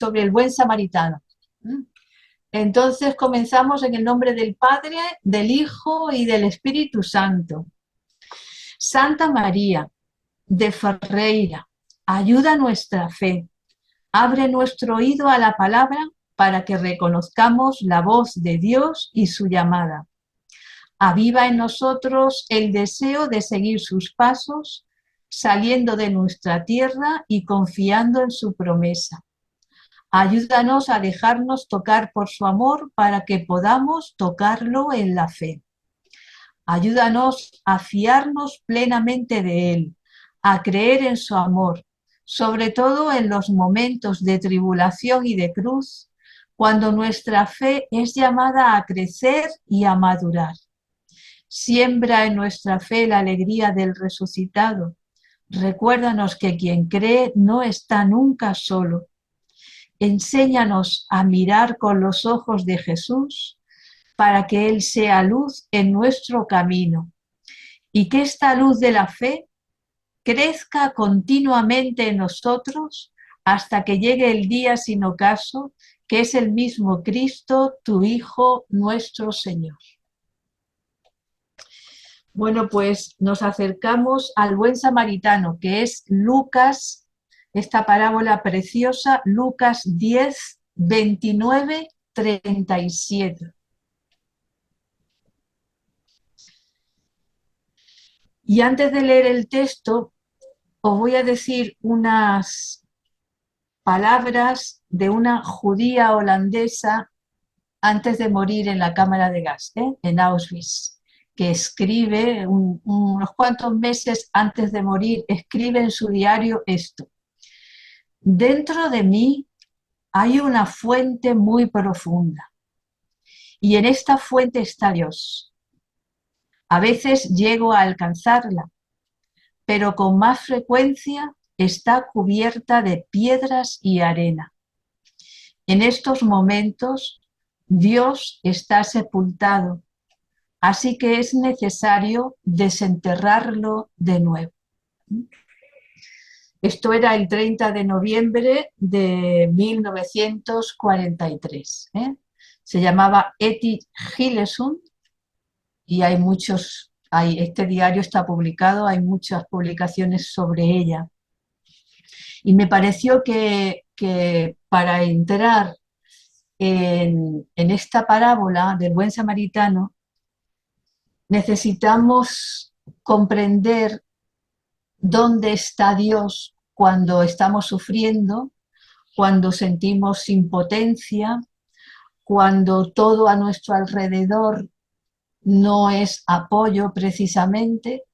sobre el buen samaritano. Entonces comenzamos en el nombre del Padre, del Hijo y del Espíritu Santo. Santa María de Ferreira, ayuda nuestra fe, abre nuestro oído a la palabra para que reconozcamos la voz de Dios y su llamada. Aviva en nosotros el deseo de seguir sus pasos, saliendo de nuestra tierra y confiando en su promesa. Ayúdanos a dejarnos tocar por su amor para que podamos tocarlo en la fe. Ayúdanos a fiarnos plenamente de él, a creer en su amor, sobre todo en los momentos de tribulación y de cruz, cuando nuestra fe es llamada a crecer y a madurar. Siembra en nuestra fe la alegría del resucitado. Recuérdanos que quien cree no está nunca solo. Enséñanos a mirar con los ojos de Jesús para que Él sea luz en nuestro camino y que esta luz de la fe crezca continuamente en nosotros hasta que llegue el día sin ocaso, que es el mismo Cristo, tu Hijo, nuestro Señor. Bueno, pues nos acercamos al buen samaritano, que es Lucas, esta parábola preciosa, Lucas 10, 29, 37. Y antes de leer el texto, os voy a decir unas palabras de una judía holandesa antes de morir en la cámara de gas, en Auschwitz, que escribe unos cuantos meses antes de morir, escribe en su diario esto: dentro de mí hay una fuente muy profunda y en esta fuente está Dios. A veces llego a alcanzarla, pero con más frecuencia está cubierta de piedras y arena. En estos momentos Dios está sepultado, así que es necesario desenterrarlo de nuevo. Esto era el 30 de noviembre de 1943. Se llamaba Etty Hillesum y este diario está publicado, hay muchas publicaciones sobre ella. Y me pareció que para entrar en esta parábola del buen samaritano necesitamos comprender dónde está Dios cuando estamos sufriendo, cuando sentimos impotencia, cuando todo a nuestro alrededor no es apoyo precisamente,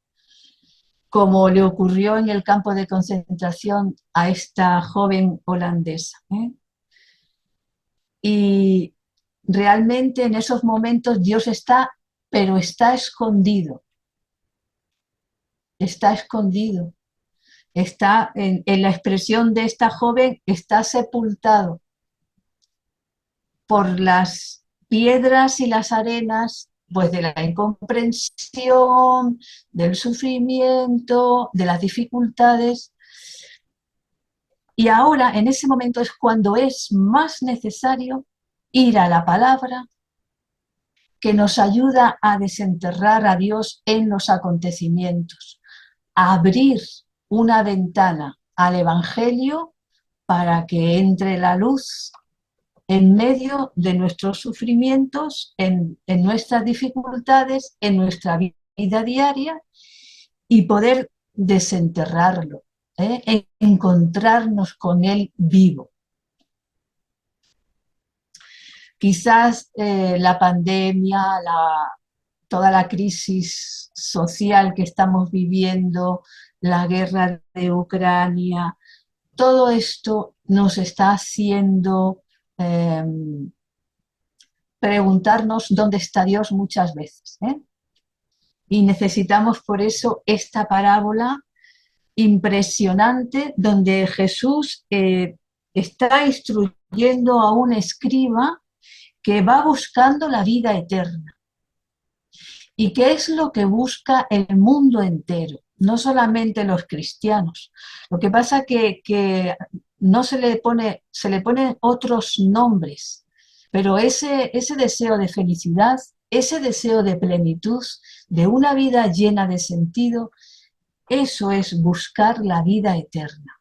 como le ocurrió en el campo de concentración a esta joven holandesa. Y realmente en esos momentos Dios está, pero está escondido. Está escondido. Está en la expresión de esta joven, está sepultado por las piedras y las arenas, pues de la incomprensión, del sufrimiento, de las dificultades. Y ahora, en ese momento, es cuando es más necesario ir a la palabra que nos ayuda a desenterrar a Dios en los acontecimientos, a abrir una ventana al Evangelio para que entre la luz en medio de nuestros sufrimientos, en nuestras dificultades, en nuestra vida diaria, y poder desenterrarlo, encontrarnos con él vivo. Quizás la pandemia, toda la crisis social que estamos viviendo, la guerra de Ucrania, todo esto nos está haciendo preguntarnos dónde está Dios muchas veces. Y necesitamos por eso esta parábola impresionante donde Jesús está instruyendo a un escriba que va buscando la vida eterna. ¿Y qué es lo que busca el mundo entero? No solamente los cristianos. Lo que pasa que no se le ponen otros nombres, pero ese deseo de felicidad, ese deseo de plenitud, de una vida llena de sentido, eso es buscar la vida eterna.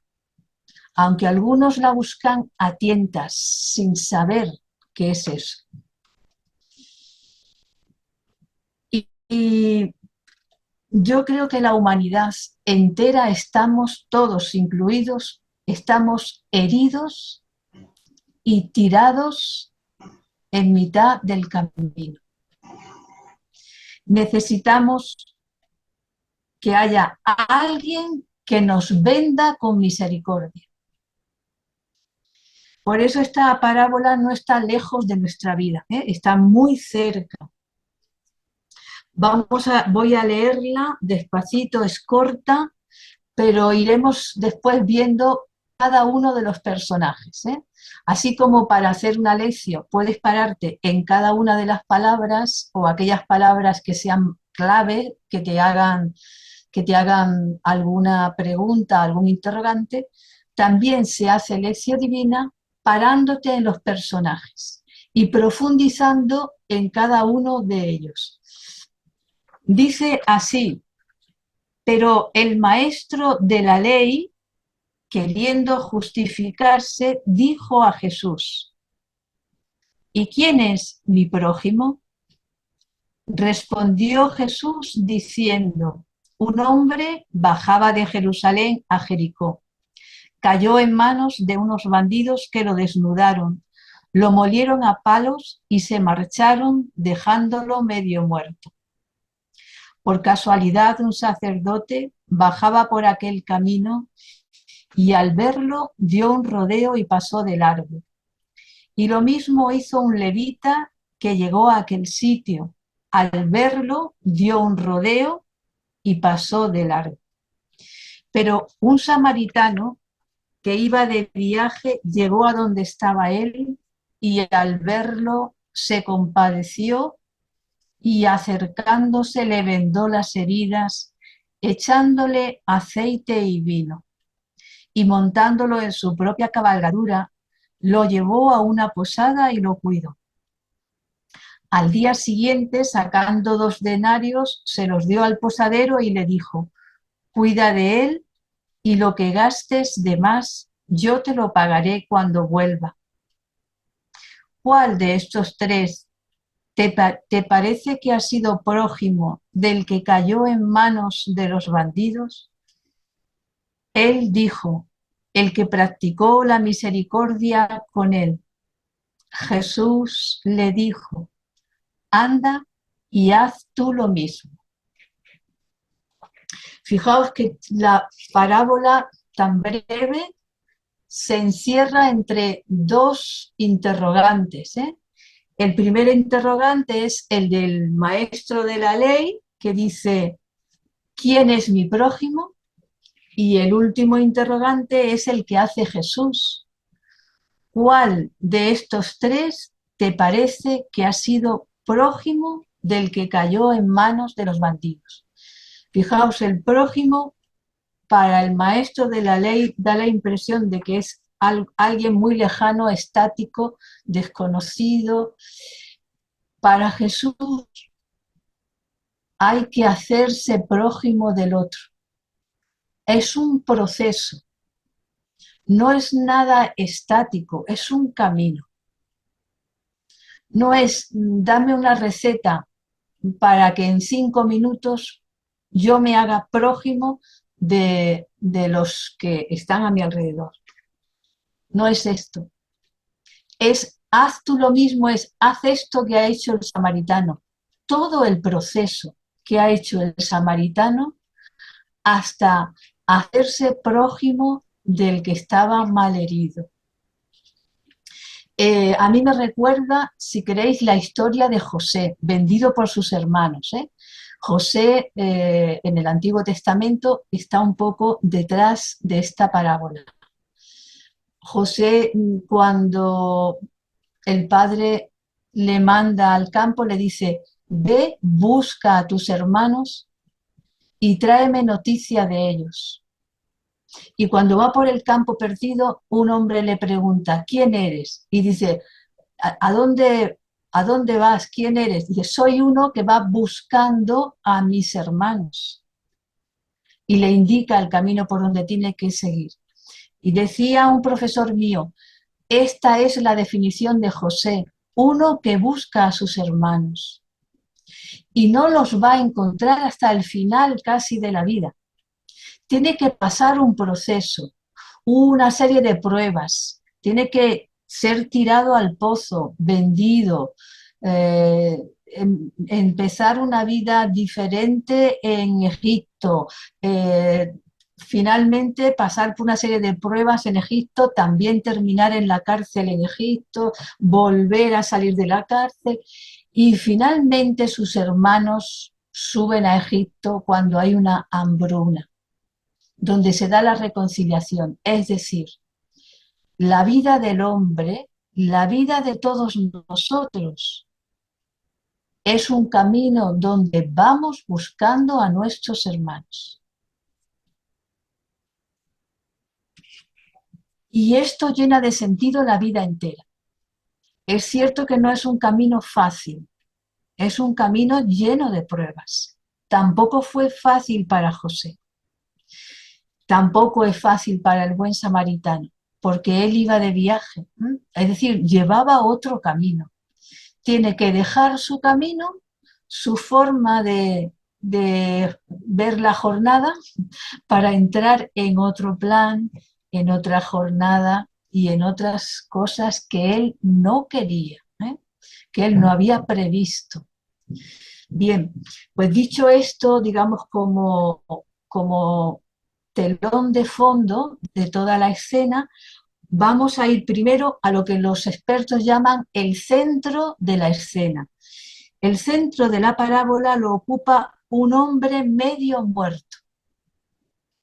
Aunque algunos la buscan a tientas, sin saber qué es eso. Y yo creo que la humanidad entera, estamos todos incluidos, estamos heridos y tirados en mitad del camino. Necesitamos que haya alguien que nos venda con misericordia. Por eso esta parábola no está lejos de nuestra vida, está muy cerca. Voy a leerla despacito, es corta, pero iremos después viendo cada uno de los personajes. Así como para hacer una lección puedes pararte en cada una de las palabras o aquellas palabras que sean clave, que te hagan alguna pregunta, algún interrogante, también se hace lección divina parándote en los personajes y profundizando en cada uno de ellos. Dice así: pero el maestro de la ley, queriendo justificarse, dijo a Jesús: ¿y quién es mi prójimo? Respondió Jesús diciendo: un hombre bajaba de Jerusalén a Jericó. Cayó en manos de unos bandidos que lo desnudaron, lo molieron a palos y se marcharon dejándolo medio muerto. Por casualidad, un sacerdote bajaba por aquel camino y al verlo dio un rodeo y pasó de largo. Y lo mismo hizo un levita que llegó a aquel sitio. Al verlo dio un rodeo y pasó de largo. Pero un samaritano que iba de viaje llegó a donde estaba él y al verlo se compadeció y acercándose le vendó las heridas, echándole aceite y vino, y montándolo en su propia cabalgadura, lo llevó a una posada y lo cuidó. Al día siguiente, sacando 2 denarios, se los dio al posadero y le dijo: cuida de él y lo que gastes de más, yo te lo pagaré cuando vuelva. ¿Cuál de estos 3 te parece que ha sido prójimo del que cayó en manos de los bandidos? Él dijo: el que practicó la misericordia con él. Jesús le dijo: anda y haz tú lo mismo. Fijaos que la parábola tan breve se encierra entre 2 interrogantes. El primer interrogante es el del maestro de la ley, que dice: ¿quién es mi prójimo? Y el último interrogante es el que hace Jesús: ¿cuál de estos 3 te parece que ha sido prójimo del que cayó en manos de los bandidos? Fijaos, el prójimo para el maestro de la ley da la impresión de que es alguien muy lejano, estático, desconocido. Para Jesús hay que hacerse prójimo del otro. Es un proceso, no es nada estático, es un camino. No es dame una receta para que en 5 minutos yo me haga prójimo de los que están a mi alrededor. No es esto. Es haz tú lo mismo, es haz esto que ha hecho el samaritano. Todo el proceso que ha hecho el samaritano hasta hacerse prójimo del que estaba malherido. A mí me recuerda, si queréis, la historia de José, vendido por sus hermanos. José, en el Antiguo Testamento, está un poco detrás de esta parábola. José, cuando el padre le manda al campo, le dice: ve, busca a tus hermanos y tráeme noticia de ellos. Y cuando va por el campo perdido, un hombre le pregunta, ¿quién eres? Y dice, ¿a dónde vas? ¿Quién eres? Dice, soy uno que va buscando a mis hermanos. Y le indica el camino por donde tiene que seguir. Y decía un profesor mío, esta es la definición de José, uno que busca a sus hermanos. Y no los va a encontrar hasta el final casi de la vida. Tiene que pasar un proceso, una serie de pruebas, tiene que ser tirado al pozo, vendido, empezar una vida diferente en Egipto, finalmente pasar por una serie de pruebas en Egipto, también terminar en la cárcel en Egipto, volver a salir de la cárcel y finalmente sus hermanos suben a Egipto cuando hay una hambruna, donde se da la reconciliación, es decir, la vida del hombre, la vida de todos nosotros, es un camino donde vamos buscando a nuestros hermanos. Y esto llena de sentido la vida entera. Es cierto que no es un camino fácil, es un camino lleno de pruebas. Tampoco fue fácil para José. Tampoco es fácil para el buen samaritano, porque él iba de viaje, es decir, llevaba otro camino. Tiene que dejar su camino, su forma de ver la jornada para entrar en otro plan, en otra jornada y en otras cosas que él no quería, que él no había previsto. Bien, pues dicho esto, digamos como telón de fondo de toda la escena, vamos a ir primero a lo que los expertos llaman el centro de la escena. El centro de la parábola lo ocupa un hombre medio muerto.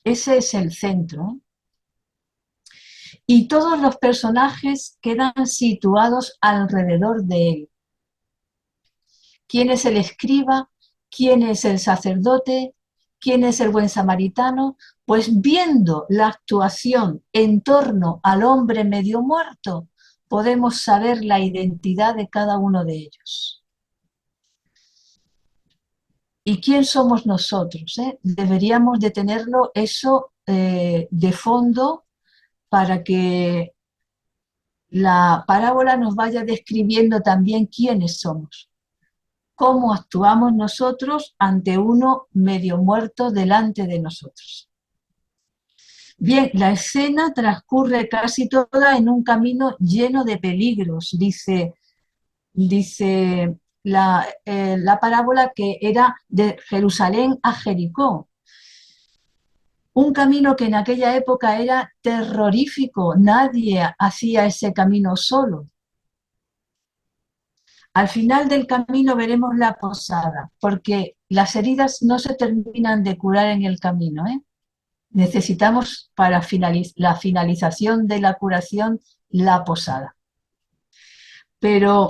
Ese es el centro. Y todos los personajes quedan situados alrededor de él. ¿Quién es el escriba? ¿Quién es el sacerdote? ¿Quién es el buen samaritano? Pues viendo la actuación en torno al hombre medio muerto, podemos saber la identidad de cada uno de ellos. ¿Y quién somos nosotros? Deberíamos de tenerlo eso de fondo para que la parábola nos vaya describiendo también quiénes somos. Cómo actuamos nosotros ante uno medio muerto delante de nosotros. Bien, la escena transcurre casi toda en un camino lleno de peligros, dice la parábola, que era de Jerusalén a Jericó. Un camino que en aquella época era terrorífico, nadie hacía ese camino solo. Al final del camino veremos la posada, porque las heridas no se terminan de curar en el camino, Necesitamos para la finalización de la curación la posada. Pero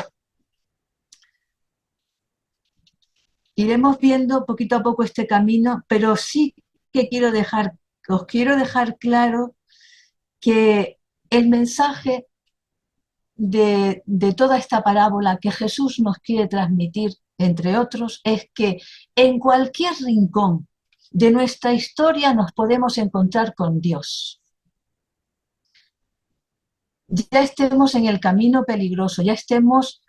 iremos viendo poquito a poco este camino, pero sí que os quiero dejar claro que el mensaje de toda esta parábola que Jesús nos quiere transmitir, entre otros, es que en cualquier rincón de nuestra historia nos podemos encontrar con Dios. Ya estemos en el camino peligroso, ya estemos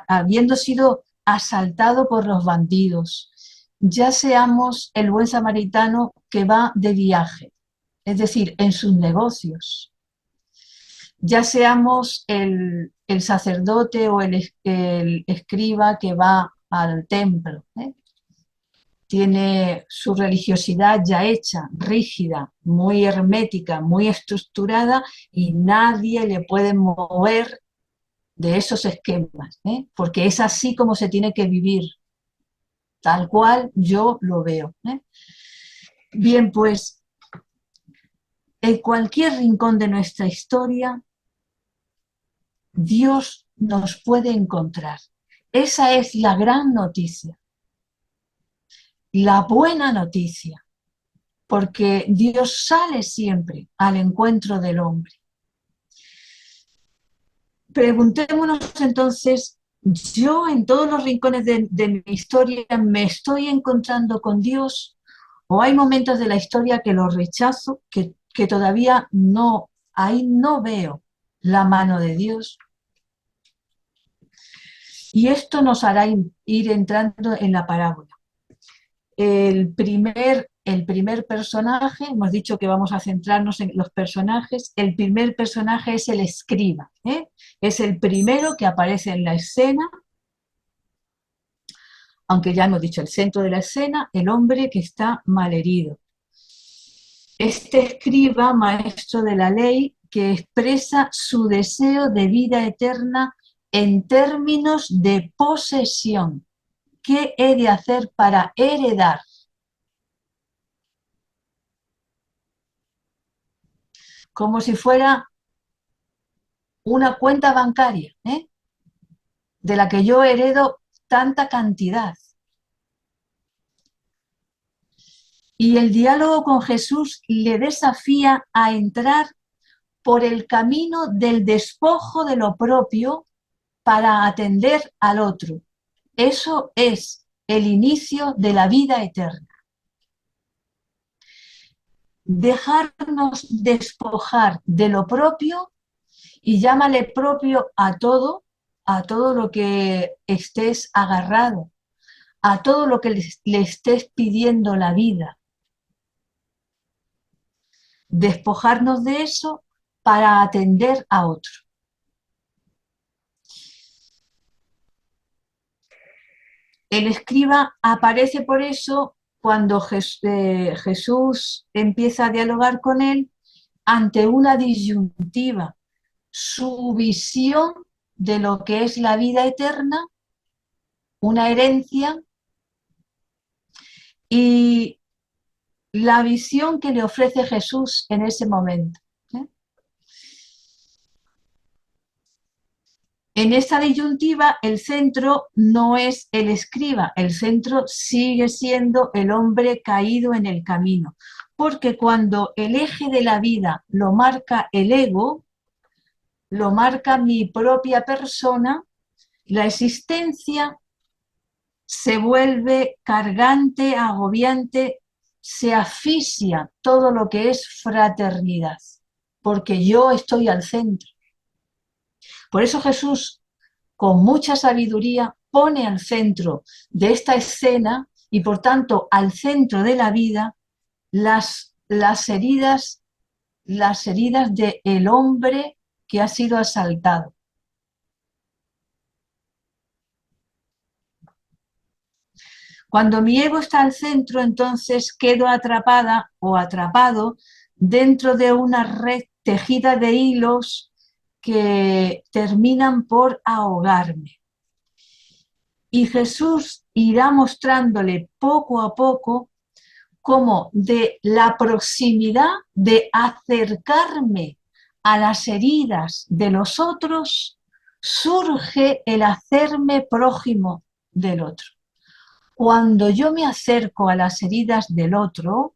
habiendo sido asaltados por los bandidos, ya seamos el buen samaritano que va de viaje, es decir, en sus negocios, ya seamos el sacerdote o el escriba que va al templo, tiene su religiosidad ya hecha, rígida, muy hermética, muy estructurada, y nadie le puede mover de esos esquemas, porque es así como se tiene que vivir, tal cual yo lo veo. Bien, pues en cualquier rincón de nuestra historia, Dios nos puede encontrar. Esa es la gran noticia, la buena noticia. porque Dios sale siempre al encuentro del hombre. Preguntémonos entonces, ¿yo en todos los rincones de mi historia me estoy encontrando con Dios? ¿O hay momentos de la historia que lo rechazo, que todavía no, ahí no veo la mano de Dios? Y esto nos hará ir entrando en la parábola. El primer personaje, hemos dicho que vamos a centrarnos en los personajes, el primer personaje es el escriba, ¿eh? Es el primero que aparece en la escena, aunque ya hemos dicho el centro de la escena, el hombre que está malherido. Este escriba, maestro de la ley, que expresa su deseo de vida eterna en términos de posesión. ¿Qué he de hacer para heredar? Como si fuera una cuenta bancaria, ¿eh? De la que yo heredo tanta cantidad. Y el diálogo con Jesús le desafía a entrar por el camino del despojo de lo propio para atender al otro. Eso es el inicio de la vida eterna. Dejarnos despojar de lo propio y llámale propio a todo lo que estés agarrado, a todo lo que le estés pidiendo la vida. Despojarnos de eso para atender a otro. El escriba aparece por eso cuando Jesús empieza a dialogar con él ante una disyuntiva, su visión de lo que es la vida eterna, una herencia, y la visión que le ofrece Jesús en ese momento. En esta disyuntiva, el centro no es el escriba, el centro sigue siendo el hombre caído en el camino. Porque cuando el eje de la vida lo marca el ego, lo marca mi propia persona, la existencia se vuelve cargante, agobiante, se asfixia todo lo que es fraternidad, porque yo estoy al centro. Por eso Jesús, con mucha sabiduría, pone al centro de esta escena y por tanto al centro de la vida las heridas del hombre que ha sido asaltado. Cuando mi ego está al centro, entonces quedo atrapada o atrapado dentro de una red tejida de hilos que terminan por ahogarme. Y Jesús irá mostrándole poco a poco cómo de la proximidad, de acercarme a las heridas de los otros, surge el hacerme prójimo del otro. Cuando yo me acerco a las heridas del otro,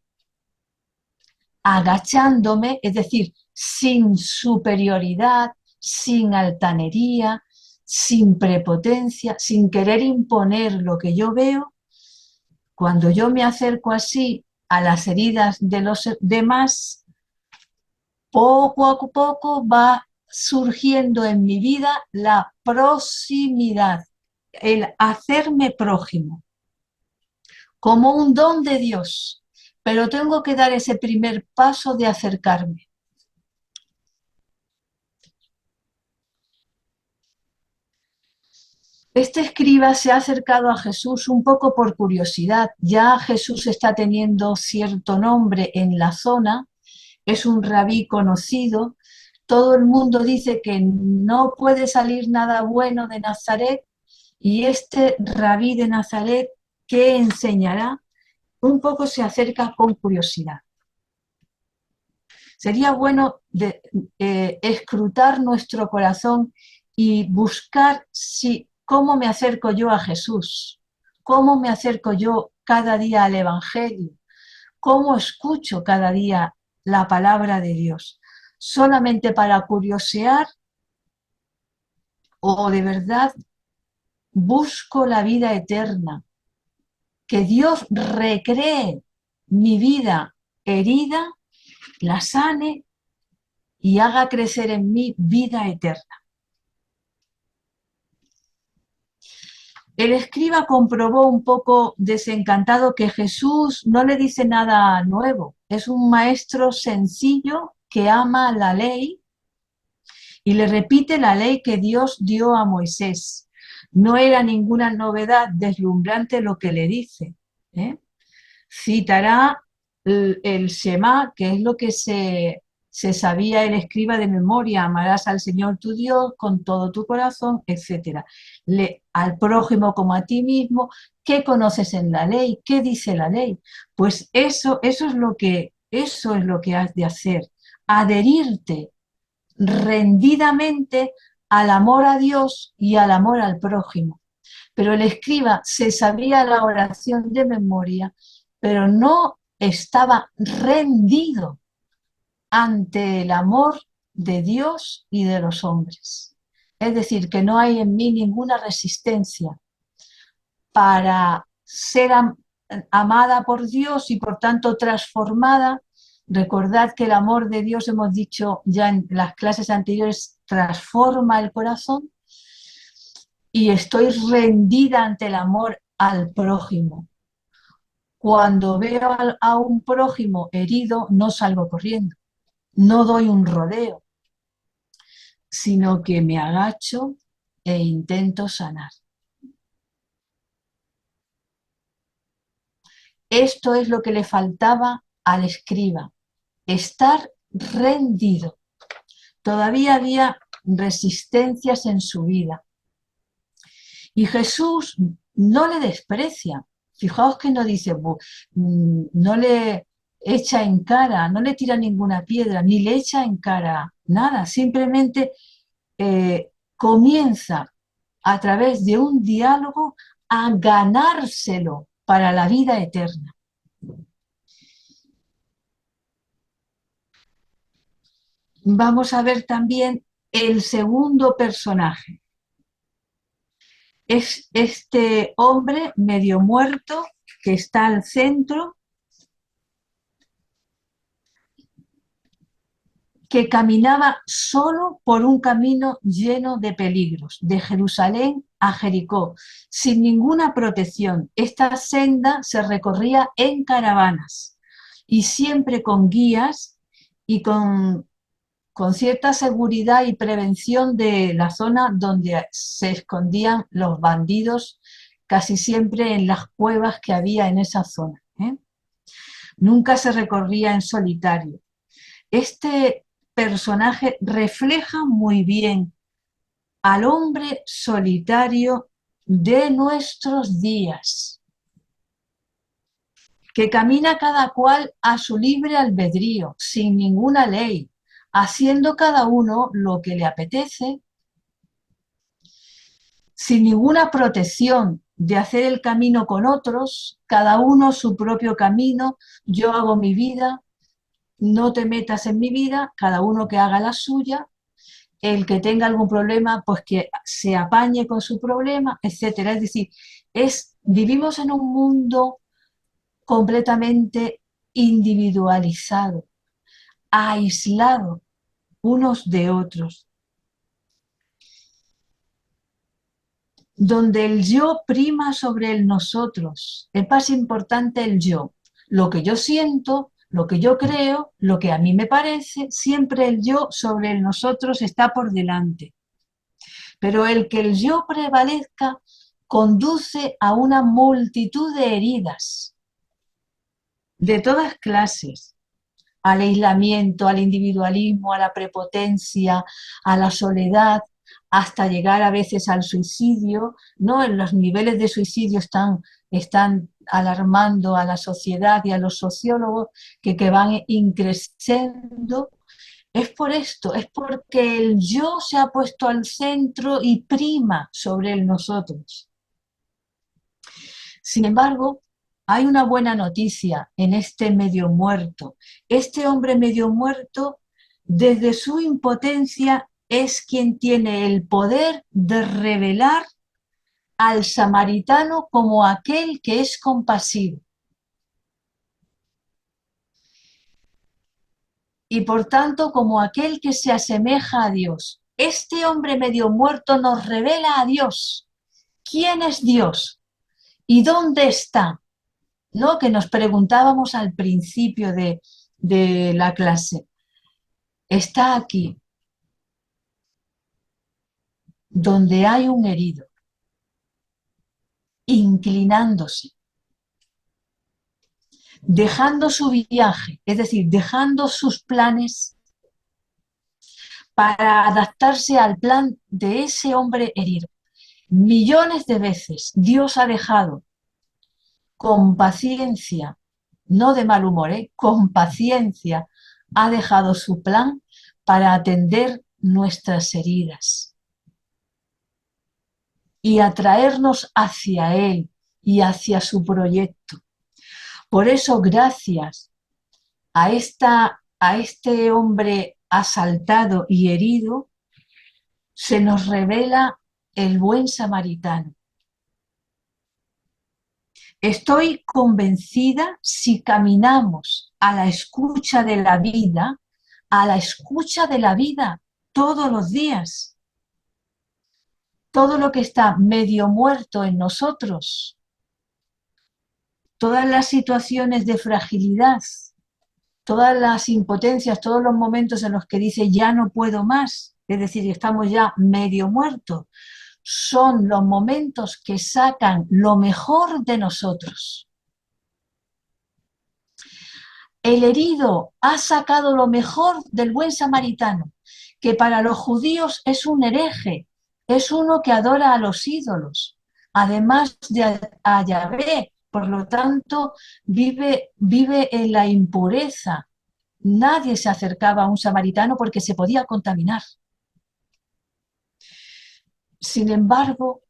agachándome, es decir, sin superioridad, sin altanería, sin prepotencia, sin querer imponer lo que yo veo, cuando yo me acerco así a las heridas de los demás, poco a poco va surgiendo en mi vida la proximidad, el hacerme prójimo, como un don de Dios, pero tengo que dar ese primer paso de acercarme. Este escriba se ha acercado a Jesús un poco por curiosidad. Ya Jesús está teniendo cierto nombre en la zona, es un rabí conocido. Todo el mundo dice que no puede salir nada bueno de Nazaret, y este rabí de Nazaret, ¿qué enseñará? Un poco se acerca con curiosidad. Sería bueno escrutar nuestro corazón y buscar cómo me acerco yo a Jesús, cómo me acerco yo cada día al Evangelio, cómo escucho cada día la palabra de Dios. ¿Solamente para curiosear o de verdad busco la vida eterna? Que Dios recree mi vida herida, la sane y haga crecer en mí vida eterna. El escriba comprobó un poco desencantado que Jesús no le dice nada nuevo. Es un maestro sencillo que ama la ley y le repite la ley que Dios dio a Moisés. No era ninguna novedad deslumbrante lo que le dice. Citará el Shema, que es lo que se sabía el escriba de memoria: amarás al Señor tu Dios con todo tu corazón, etc. Al prójimo como a ti mismo. ¿Qué conoces en la ley? ¿Qué dice la ley? Pues eso es lo que has de hacer, adherirte rendidamente al amor a Dios y al amor al prójimo. Pero el escriba se sabía la oración de memoria, pero no estaba rendido ante el amor de Dios y de los hombres. Es decir, que no hay en mí ninguna resistencia para ser amada por Dios y por tanto transformada. Recordad que el amor de Dios, hemos dicho ya en las clases anteriores, transforma el corazón, y estoy rendida ante el amor al prójimo. Cuando veo a un prójimo herido, no salgo corriendo, no doy un rodeo, sino que me agacho e intento sanar. Esto es lo que le faltaba al escriba, estar rendido. Todavía había resistencias en su vida. Y Jesús no le desprecia. Fijaos que no dice, no le echa en cara, no le tira ninguna piedra, ni le echa en cara nada. Simplemente comienza a través de un diálogo a ganárselo para la vida eterna. Vamos a ver también el segundo personaje. Es este hombre medio muerto que está al centro, que caminaba solo por un camino lleno de peligros, de Jerusalén a Jericó, sin ninguna protección. Esta senda se recorría en caravanas y siempre con guías y con cierta seguridad y prevención de la zona donde se escondían los bandidos, casi siempre en las cuevas que había en esa zona. Nunca se recorría en solitario. Este personaje refleja muy bien al hombre solitario de nuestros días, que camina cada cual a su libre albedrío, sin ninguna ley, haciendo cada uno lo que le apetece, sin ninguna protección de hacer el camino con otros, cada uno su propio camino. Yo hago mi vida, no te metas en mi vida, cada uno que haga la suya. El que tenga algún problema, pues que se apañe con su problema, etcétera. Es decir, vivimos en un mundo completamente individualizado, aislado unos de otros, donde el yo prima sobre el nosotros. Es más importante el yo, lo que yo siento, lo que yo creo, lo que a mí me parece. Siempre el yo sobre el nosotros está por delante. Pero el que el yo prevalezca conduce a una multitud de heridas de todas clases: al aislamiento, al individualismo, a la prepotencia, a la soledad, hasta llegar a veces al suicidio, ¿no? Los niveles de suicidio están alarmando a la sociedad y a los sociólogos, que van increciendo. Es por esto, es porque el yo se ha puesto al centro y prima sobre el nosotros. Sin embargo, hay una buena noticia en este medio muerto. Este hombre medio muerto, desde su impotencia, es quien tiene el poder de revelar al samaritano como aquel que es compasivo. Y por tanto, como aquel que se asemeja a Dios. Este hombre medio muerto nos revela a Dios. ¿Quién es Dios? ¿Y dónde está? ¿No? Que nos preguntábamos al principio de la clase. Está aquí, donde hay un herido, inclinándose, dejando su viaje, es decir, dejando sus planes para adaptarse al plan de ese hombre herido. Millones de veces Dios ha dejado con paciencia, no de mal humor, con paciencia, ha dejado su plan para atender nuestras heridas y atraernos hacia Él y hacia su proyecto. Por eso, gracias a este hombre asaltado y herido, se nos revela el buen samaritano. Estoy convencida, si caminamos a la escucha de la vida, todos los días, todo lo que está medio muerto en nosotros, todas las situaciones de fragilidad, todas las impotencias, todos los momentos en los que dice ya no puedo más, es decir, estamos ya medio muertos, son los momentos que sacan lo mejor de nosotros. El herido ha sacado lo mejor del buen samaritano, que para los judíos es un hereje, es uno que adora a los ídolos, además de a Yahvé, por lo tanto vive en la impureza. Nadie se acercaba a un samaritano porque se podía contaminar. Sin embargo,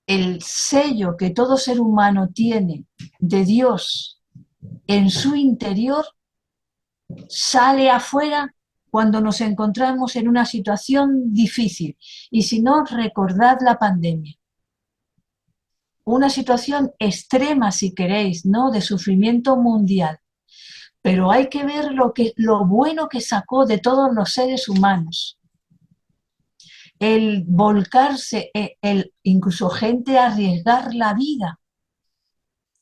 el sello que todo ser humano tiene de Dios en su interior sale afuera cuando nos encontramos en una situación difícil. Y si no, recordad la pandemia. Una situación extrema, si queréis, ¿no? De sufrimiento mundial. Pero hay que ver lo bueno que sacó de todos los seres humanos. El volcarse, incluso gente arriesgar la vida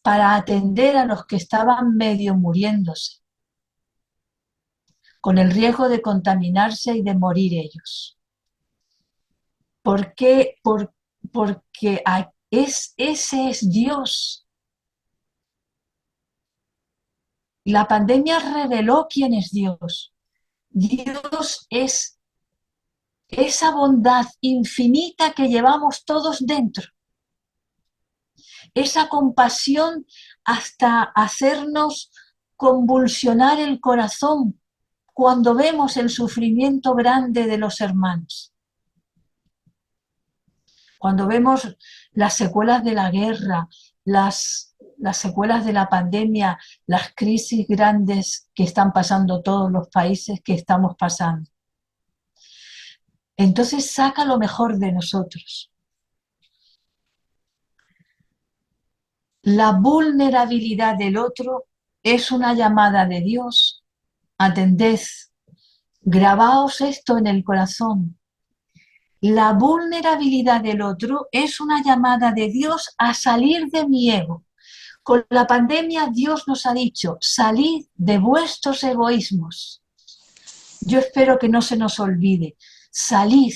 para atender a los que estaban medio muriéndose, con el riesgo de contaminarse y de morir ellos. ¿Por qué? Porque ese es Dios. La pandemia reveló quién es Dios. Dios es esa bondad infinita que llevamos todos dentro. Esa compasión hasta hacernos convulsionar el corazón cuando vemos el sufrimiento grande de los hermanos. Cuando vemos las secuelas de la guerra, las secuelas de la pandemia, las crisis grandes que están pasando todos los países que estamos pasando. Entonces saca lo mejor de nosotros. La vulnerabilidad del otro es una llamada de Dios. Atended, grabaos esto en el corazón. La vulnerabilidad del otro es una llamada de Dios a salir de mi ego. Con la pandemia Dios nos ha dicho, salid de vuestros egoísmos. Yo espero que no se nos olvide, salid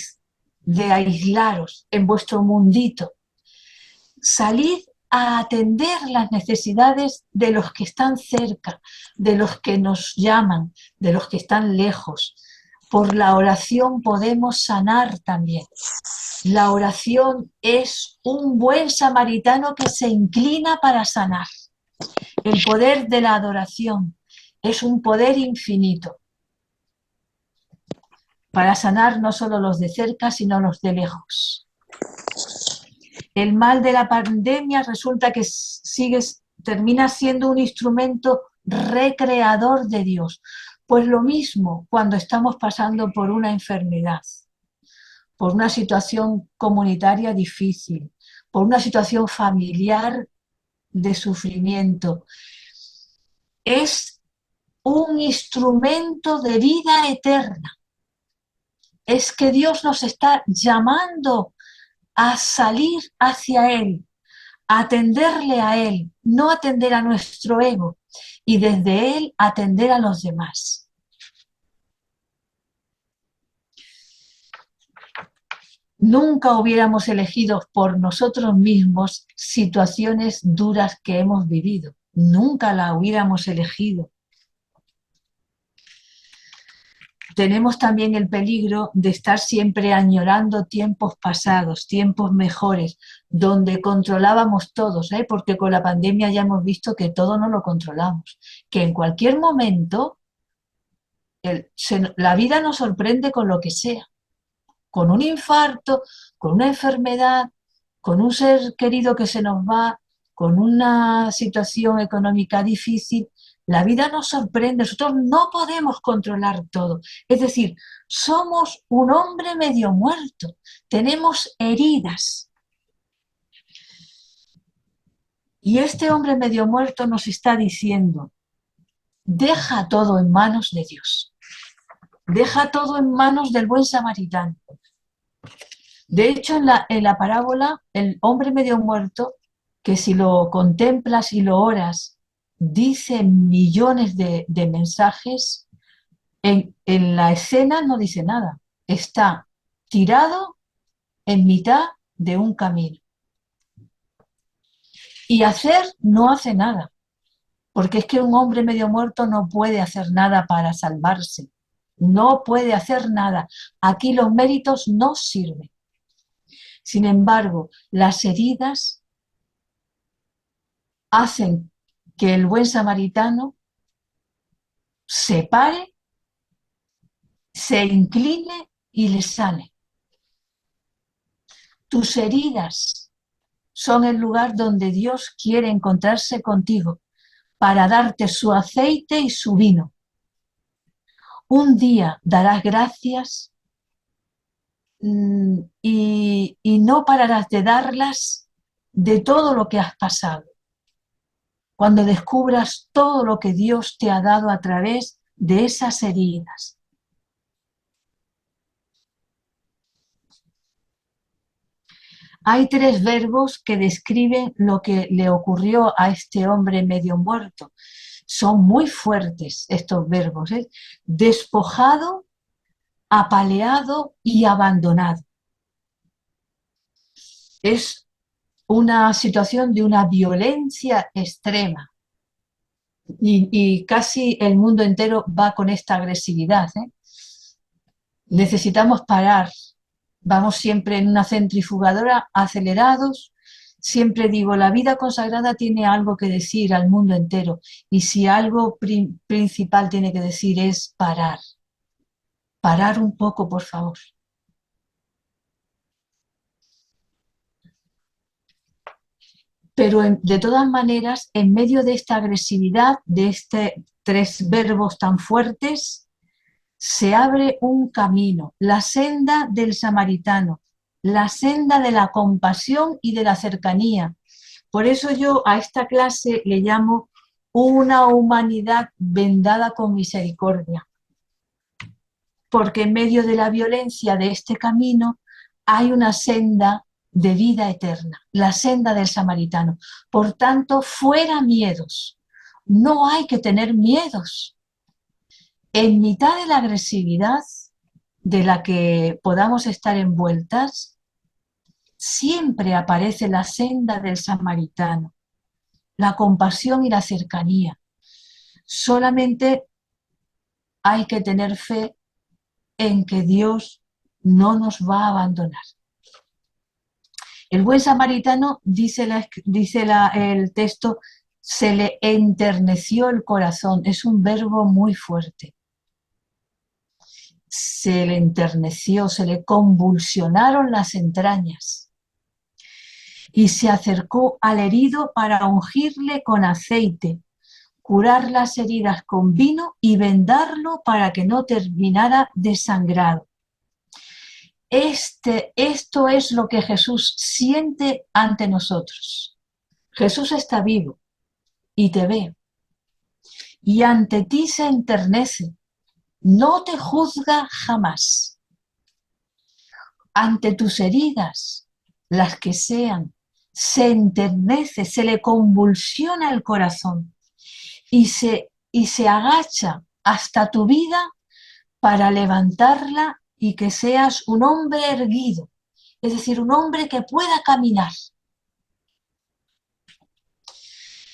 de aislaros en vuestro mundito. Salid a atender las necesidades de los que están cerca, de los que nos llaman, de los que están lejos. Por la oración podemos sanar también. La oración es un buen samaritano que se inclina para sanar. El poder de la adoración es un poder infinito para sanar no solo los de cerca, sino los de lejos. el mal de la pandemia resulta que termina siendo un instrumento recreador de Dios. Pues lo mismo cuando estamos pasando por una enfermedad, por una situación comunitaria difícil, por una situación familiar de sufrimiento. Es un instrumento de vida eterna. Es que Dios nos está llamando a salir hacia Él, a atenderle a Él, no atender a nuestro ego, y desde Él atender a los demás. Nunca hubiéramos elegido por nosotros mismos situaciones duras que hemos vivido. Nunca la hubiéramos elegido. Tenemos también el peligro de estar siempre añorando tiempos pasados, tiempos mejores, donde controlábamos todos, porque con la pandemia ya hemos visto que todo no lo controlamos, que en cualquier momento la vida nos sorprende con lo que sea, con un infarto, con una enfermedad, con un ser querido que se nos va, con una situación económica difícil. La vida nos sorprende, nosotros no podemos controlar todo. Es decir, somos un hombre medio muerto, tenemos heridas. Y este hombre medio muerto nos está diciendo, deja todo en manos de Dios, deja todo en manos del buen samaritano. De hecho, en la parábola, el hombre medio muerto, que si lo contemplas y lo oras, dice millones de mensajes, en la escena no dice nada. Está tirado en mitad de un camino. Y no hace nada, porque es que un hombre medio muerto no puede hacer nada para salvarse. No puede hacer nada. Aquí los méritos no sirven. Sin embargo, las heridas hacen que el buen samaritano se pare, se incline y le sane. Tus heridas son el lugar donde Dios quiere encontrarse contigo para darte su aceite y su vino. Un día darás gracias y no pararás de darlas de todo lo que has pasado. Cuando descubras todo lo que Dios te ha dado a través de esas heridas. Hay 3 verbos que describen lo que le ocurrió a este hombre medio muerto. Son muy fuertes estos verbos, despojado, apaleado y abandonado. Es una situación de una violencia extrema. Y casi el mundo entero va con esta agresividad. Necesitamos parar. Vamos siempre en una centrifugadora, acelerados. Siempre digo, la vida consagrada tiene algo que decir al mundo entero. Y si algo principal tiene que decir es parar. Parar un poco, por favor. Pero de todas maneras, en medio de esta agresividad, de estos 3 verbos tan fuertes, se abre un camino, la senda del samaritano, la senda de la compasión y de la cercanía. Por eso yo a esta clase le llamo una humanidad vendada con misericordia. Porque en medio de la violencia de este camino hay una senda de vida eterna, la senda del samaritano. Por tanto, fuera miedos. No hay que tener miedos. En mitad de la agresividad de la que podamos estar envueltas, siempre aparece la senda del samaritano, la compasión y la cercanía. Solamente hay que tener fe en que Dios no nos va a abandonar. El buen samaritano, dice el texto, se le enterneció el corazón. Es un verbo muy fuerte. Se le enterneció, se le convulsionaron las entrañas. y se acercó al herido para ungirle con aceite, curar las heridas con vino y vendarlo para que no terminara desangrado. Esto es lo que Jesús siente ante nosotros. Jesús está vivo y te ve, y ante ti se enternece, no te juzga jamás. Ante tus heridas, las que sean, se enternece, se le convulsiona el corazón y se agacha hasta tu vida para levantarla y que seas un hombre erguido, es decir, un hombre que pueda caminar.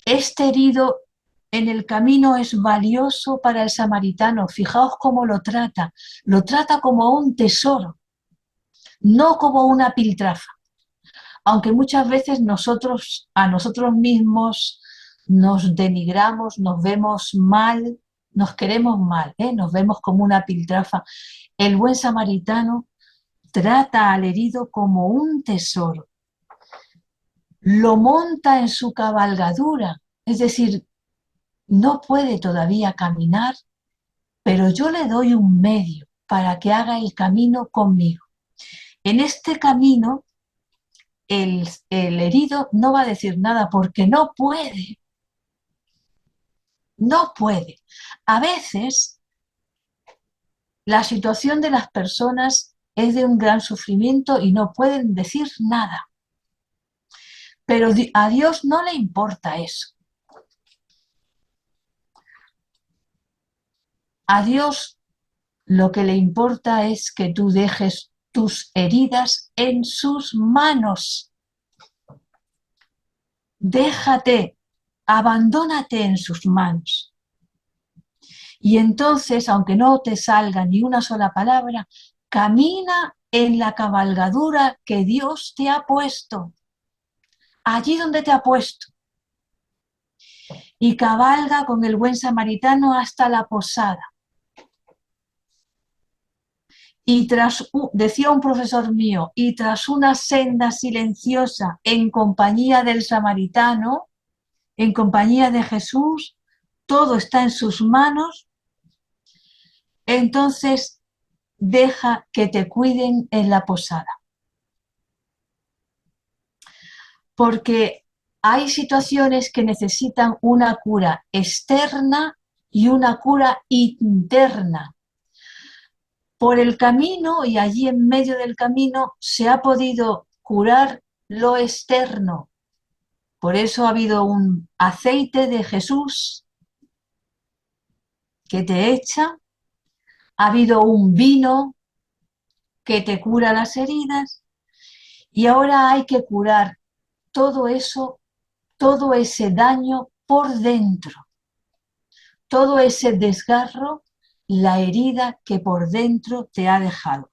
Este herido en el camino es valioso para el samaritano. Fijaos cómo lo trata como un tesoro, no como una piltrafa. Aunque muchas veces nosotros a nosotros mismos nos denigramos, nos vemos mal, nos queremos mal, nos vemos como una piltrafa. El buen samaritano trata al herido como un tesoro. Lo monta en su cabalgadura, es decir, no puede todavía caminar, pero yo le doy un medio para que haga el camino conmigo. En este camino, el herido no va a decir nada porque no puede. No puede. A veces, la situación de las personas es de un gran sufrimiento y no pueden decir nada. Pero a Dios no le importa eso. A Dios lo que le importa es que tú dejes tus heridas en sus manos. Déjate, abandónate en sus manos. Y entonces, aunque no te salga ni una sola palabra, camina en la cabalgadura que Dios te ha puesto, allí donde te ha puesto. Y cabalga con el buen samaritano hasta la posada. Y decía un profesor mío, y tras una senda silenciosa en compañía del samaritano, en compañía de Jesús, todo está en sus manos, entonces deja que te cuiden en la posada. Porque hay situaciones que necesitan una cura externa y una cura interna. Por el camino y allí en medio del camino se ha podido curar lo externo. Por eso ha habido un aceite de Jesús que te echa, ha habido un vino que te cura las heridas y ahora hay que curar todo eso, todo ese daño por dentro, todo ese desgarro, la herida que por dentro te ha dejado.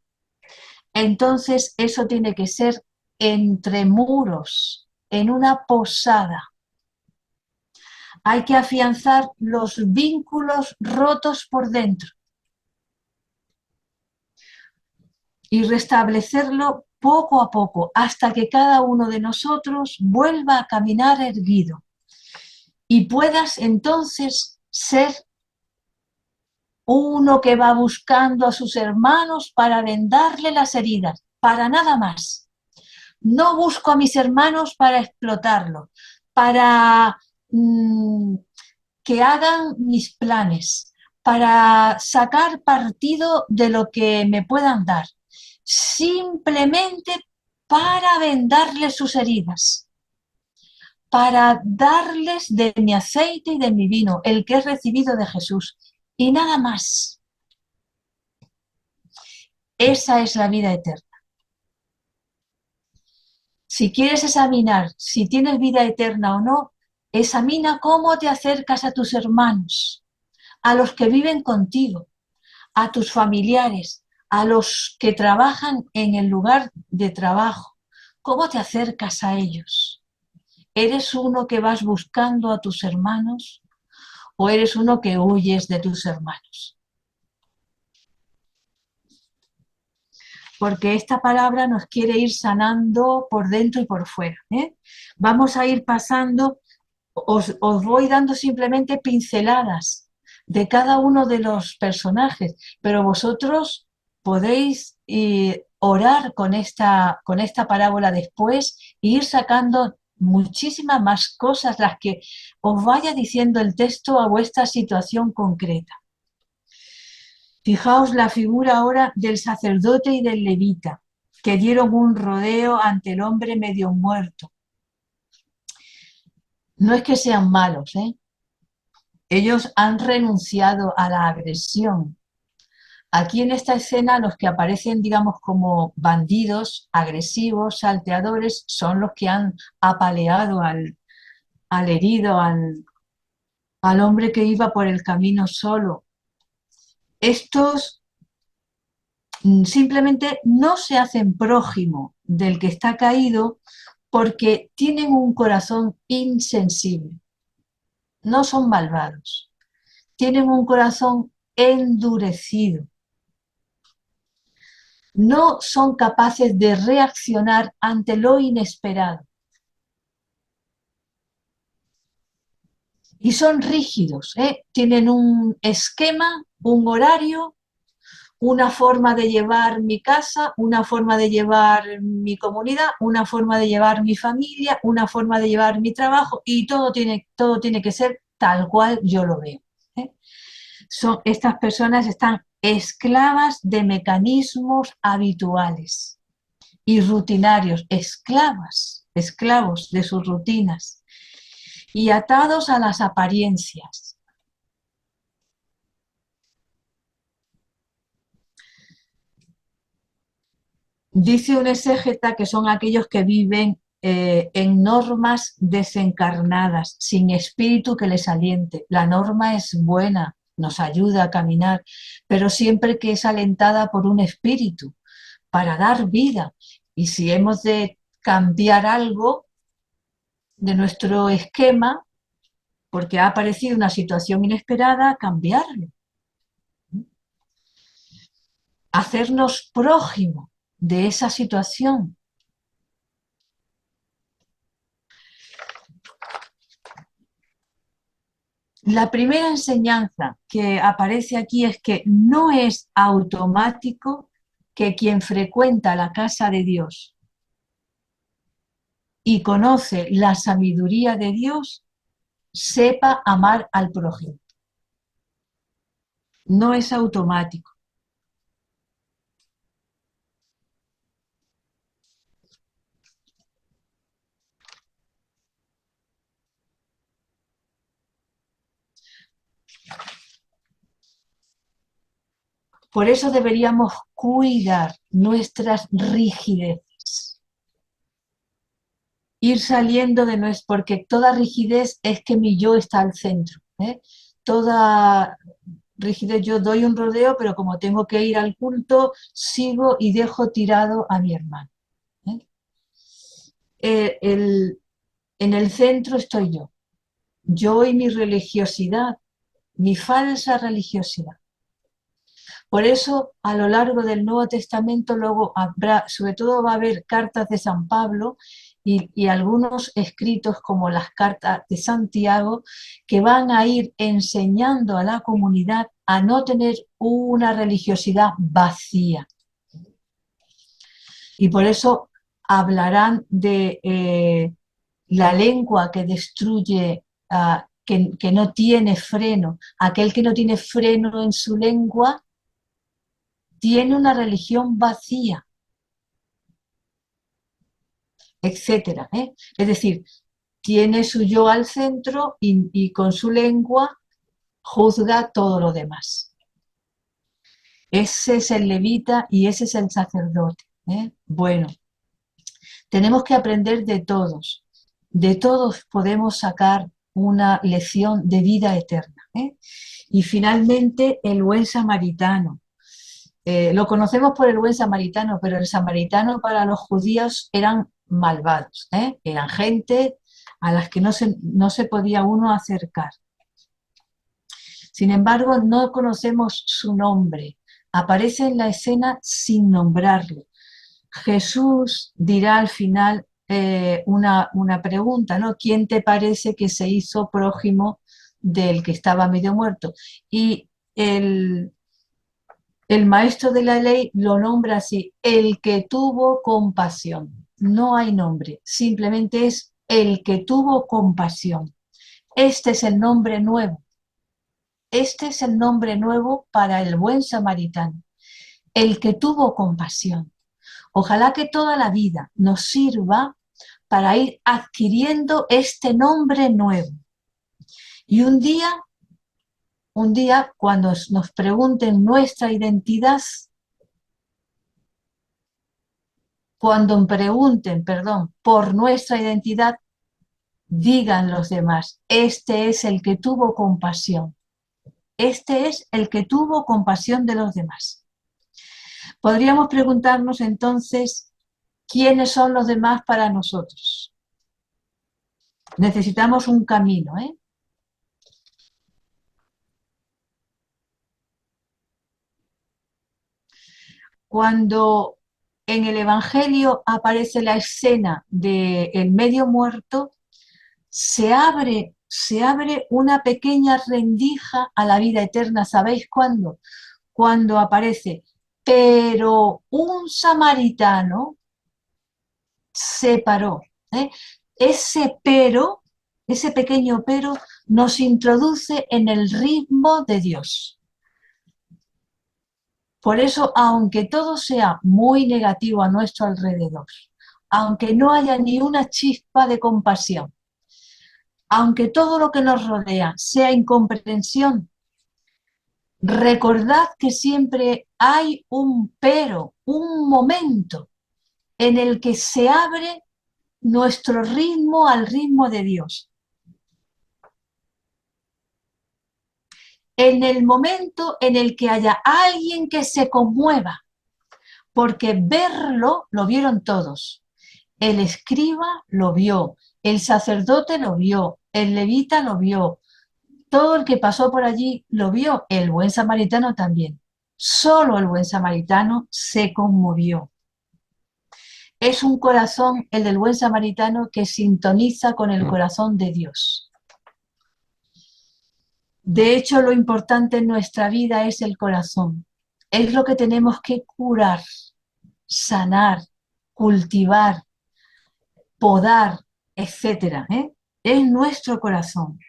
Entonces eso tiene que ser entre muros, en una posada. Hay que afianzar los vínculos rotos por dentro y restablecerlo poco a poco hasta que cada uno de nosotros vuelva a caminar erguido y puedas entonces ser uno que va buscando a sus hermanos para vendarle las heridas, para nada más. No busco a mis hermanos para explotarlos, para que hagan mis planes, para sacar partido de lo que me puedan dar, simplemente para vendarles sus heridas, para darles de mi aceite y de mi vino, el que he recibido de Jesús, y nada más. Esa es la vida eterna. Si quieres examinar si tienes vida eterna o no, examina cómo te acercas a tus hermanos, a los que viven contigo, a tus familiares, a los que trabajan en el lugar de trabajo. ¿Cómo te acercas a ellos? ¿Eres uno que vas buscando a tus hermanos o eres uno que huyes de tus hermanos? porque esta palabra nos quiere ir sanando por dentro y por fuera. Vamos a ir pasando, os voy dando simplemente pinceladas de cada uno de los personajes, pero vosotros podéis orar con esta parábola después e ir sacando muchísimas más cosas, las que os vaya diciendo el texto a vuestra situación concreta. Fijaos la figura ahora del sacerdote y del levita, que dieron un rodeo ante el hombre medio muerto. No es que sean malos, ellos han renunciado a la agresión. Aquí en esta escena los que aparecen, digamos, como bandidos, agresivos, salteadores, son los que han apaleado al herido, al hombre que iba por el camino solo. Estos simplemente no se hacen prójimo del que está caído porque tienen un corazón insensible. No son malvados, tienen un corazón endurecido. No son capaces de reaccionar ante lo inesperado. Y son rígidos, tienen un esquema, un horario, una forma de llevar mi casa, una forma de llevar mi comunidad, una forma de llevar mi familia, una forma de llevar mi trabajo, y todo tiene que ser tal cual yo lo veo. Estas personas están esclavas de mecanismos habituales y rutinarios, esclavos de sus rutinas y atados a las apariencias. Dice un exégeta que son aquellos que viven en normas desencarnadas, sin espíritu que les aliente. La norma es buena, nos ayuda a caminar, pero siempre que es alentada por un espíritu, para dar vida. Y si hemos de cambiar algo de nuestro esquema, porque ha aparecido una situación inesperada, cambiarlo. Hacernos prójimo de esa situación. La primera enseñanza que aparece aquí es que no es automático que quien frecuenta la casa de Dios y conoce la sabiduría de Dios sepa amar al prójimo. No es automático. Por eso deberíamos cuidar nuestras rigideces. Ir saliendo de nuestro, porque toda rigidez es que mi yo está al centro. Toda rigidez, yo doy un rodeo, pero como tengo que ir al culto, sigo y dejo tirado a mi hermano. En el centro estoy yo y mi religiosidad, mi falsa religiosidad. Por eso, a lo largo del Nuevo Testamento, luego habrá, sobre todo va a haber cartas de San Pablo y algunos escritos como las cartas de Santiago que van a ir enseñando a la comunidad a no tener una religiosidad vacía. Y por eso hablarán de la lengua que destruye, que no tiene freno. Aquel que no tiene freno en su lengua tiene una religión vacía, etcétera. Es decir, tiene su yo al centro y con su lengua juzga todo lo demás. Ese es el levita y ese es el sacerdote. Bueno, tenemos que aprender de todos podemos sacar una lección de vida eterna. Y finalmente el buen samaritano. Lo conocemos por el buen samaritano, pero el samaritano para los judíos eran malvados, eran gente a las que no se podía uno acercar. Sin embargo, no conocemos su nombre, aparece en la escena sin nombrarlo, Jesús dirá al final una pregunta, ¿no? ¿Quién te parece que se hizo prójimo del que estaba medio muerto? Y el maestro de la ley lo nombra así, el que tuvo compasión. No hay nombre, simplemente es el que tuvo compasión. Este es el nombre nuevo. Este es el nombre nuevo para el buen samaritano, el que tuvo compasión. Ojalá que toda la vida nos sirva para ir adquiriendo este nombre nuevo. Y un día cuando nos pregunten nuestra identidad, cuando pregunten, perdón, por nuestra identidad, digan los demás, este es el que tuvo compasión. Este es el que tuvo compasión de los demás. Podríamos preguntarnos entonces, ¿quiénes son los demás para nosotros? Necesitamos un camino, ¿eh? Cuando en el Evangelio aparece la escena del medio muerto, se abre una pequeña rendija a la vida eterna. ¿Sabéis cuándo? Cuando aparece, pero un samaritano se paró. ¿Eh? Ese pero, ese pequeño pero, nos introduce en el ritmo de Dios. Por eso, aunque todo sea muy negativo a nuestro alrededor, aunque no haya ni una chispa de compasión, aunque todo lo que nos rodea sea incomprensión, recordad que siempre hay un pero, un momento en el que se abre nuestro ritmo al ritmo de Dios. En el momento en el que haya alguien que se conmueva, porque verlo lo vieron todos. El escriba lo vio, el sacerdote lo vio, el levita lo vio, todo el que pasó por allí lo vio, el buen samaritano también. Solo el buen samaritano se conmovió. Es un corazón, el del buen samaritano, que sintoniza con el corazón de Dios. De hecho, lo importante en nuestra vida es el corazón. Es lo que tenemos que curar, sanar, cultivar, podar, etcétera, ¿eh? Es nuestro corazón.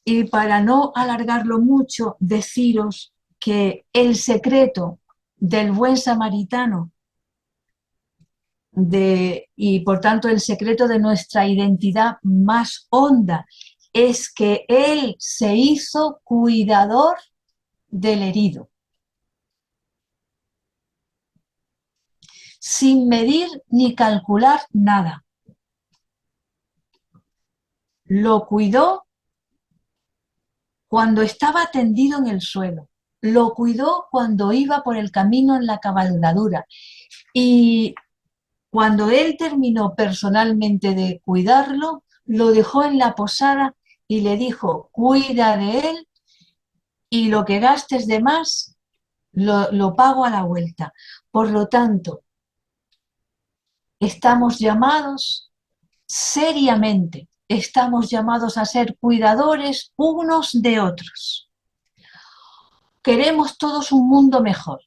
Y para no alargarlo mucho, deciros que el secreto del buen samaritano y por tanto el secreto de nuestra identidad más honda es que él se hizo cuidador del herido, sin medir ni calcular nada. Lo cuidó cuando estaba tendido en el suelo, lo cuidó cuando iba por el camino en la cabalgadura y cuando él terminó personalmente de cuidarlo, lo dejó en la posada y le dijo, cuida de él y lo que gastes de más lo pago a la vuelta. Por lo tanto, estamos llamados seriamente, estamos llamados a ser cuidadores unos de otros. Queremos todos un mundo mejor,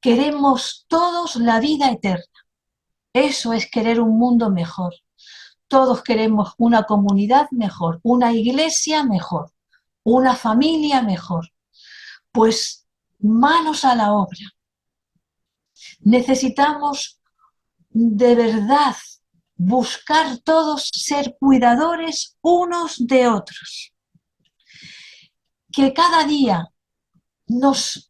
queremos todos la vida eterna. Eso es querer un mundo mejor. Todos queremos una comunidad mejor, una iglesia mejor, una familia mejor. Pues manos a la obra. Necesitamos de verdad buscar todos ser cuidadores unos de otros. Que cada día nos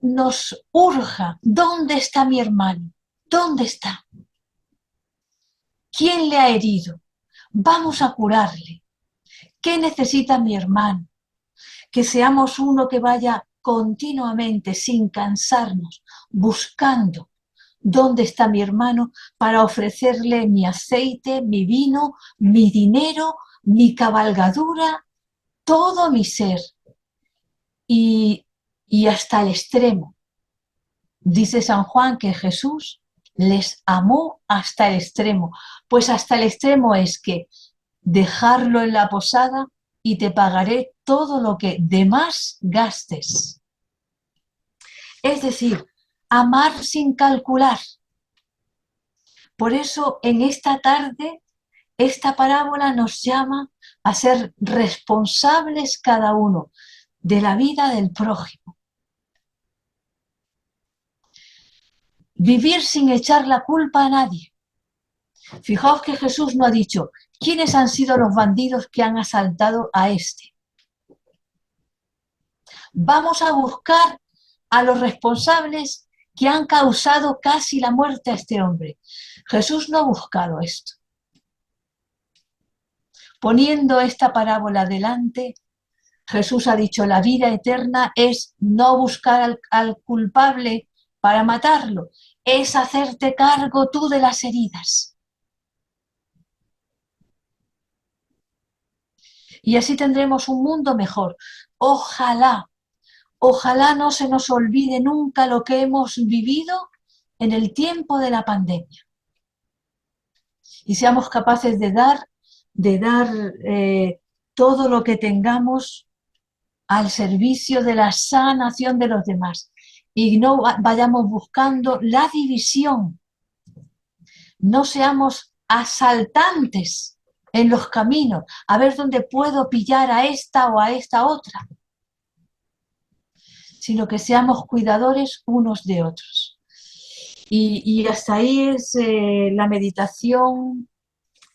urja, ¿dónde está mi hermano? ¿Dónde está? ¿Quién le ha herido? Vamos a curarle. ¿Qué necesita mi hermano? Que seamos uno que vaya continuamente, sin cansarnos, buscando ¿Dónde está mi hermano para ofrecerle mi aceite, mi vino, mi dinero, mi cabalgadura, todo mi ser? Y hasta el extremo. Dice San Juan que Jesús les amó hasta el extremo. Pues hasta el extremo es que dejarlo en la posada y te pagaré todo lo que de más gastes. Es decir, amar sin calcular. Por eso en esta tarde, esta parábola nos llama a ser responsables cada uno de la vida del prójimo. Vivir sin echar la culpa a nadie. Fijaos que Jesús no ha dicho, ¿quiénes han sido los bandidos que han asaltado a este? Vamos a buscar a los responsables que han causado casi la muerte a este hombre. Jesús no ha buscado esto. Poniendo esta parábola delante, Jesús ha dicho, la vida eterna es no buscar al culpable para matarlo, es hacerte cargo tú de las heridas. Y así tendremos un mundo mejor. Ojalá, ojalá no se nos olvide nunca lo que hemos vivido en el tiempo de la pandemia. Y seamos capaces de dar todo lo que tengamos al servicio de la sanación de los demás. Y no vayamos buscando la división. No seamos asaltantes en los caminos, a ver dónde puedo pillar a esta o a esta otra, sino que seamos cuidadores unos de otros. Y hasta ahí es la meditación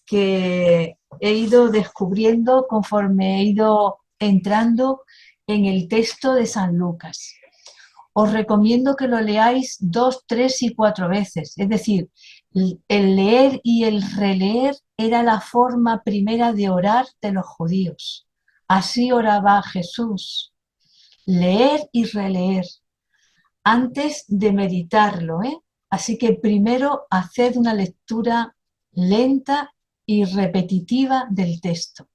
que he ido descubriendo conforme he ido entrando en el texto de San Lucas. Os recomiendo que lo leáis 2, 3 y 4 veces. Es decir, el leer y el releer era la forma primera de orar de los judíos. Así oraba Jesús. Leer y releer antes de meditarlo, ¿eh? Así que primero haced una lectura lenta y repetitiva del texto.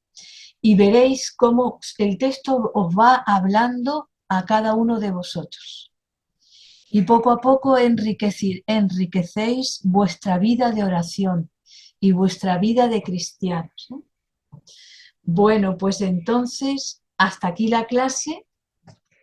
Y veréis cómo el texto os va hablando a cada uno de vosotros. Y poco a poco enriquecéis vuestra vida de oración y vuestra vida de cristianos, ¿no? Bueno, pues entonces, hasta aquí la clase.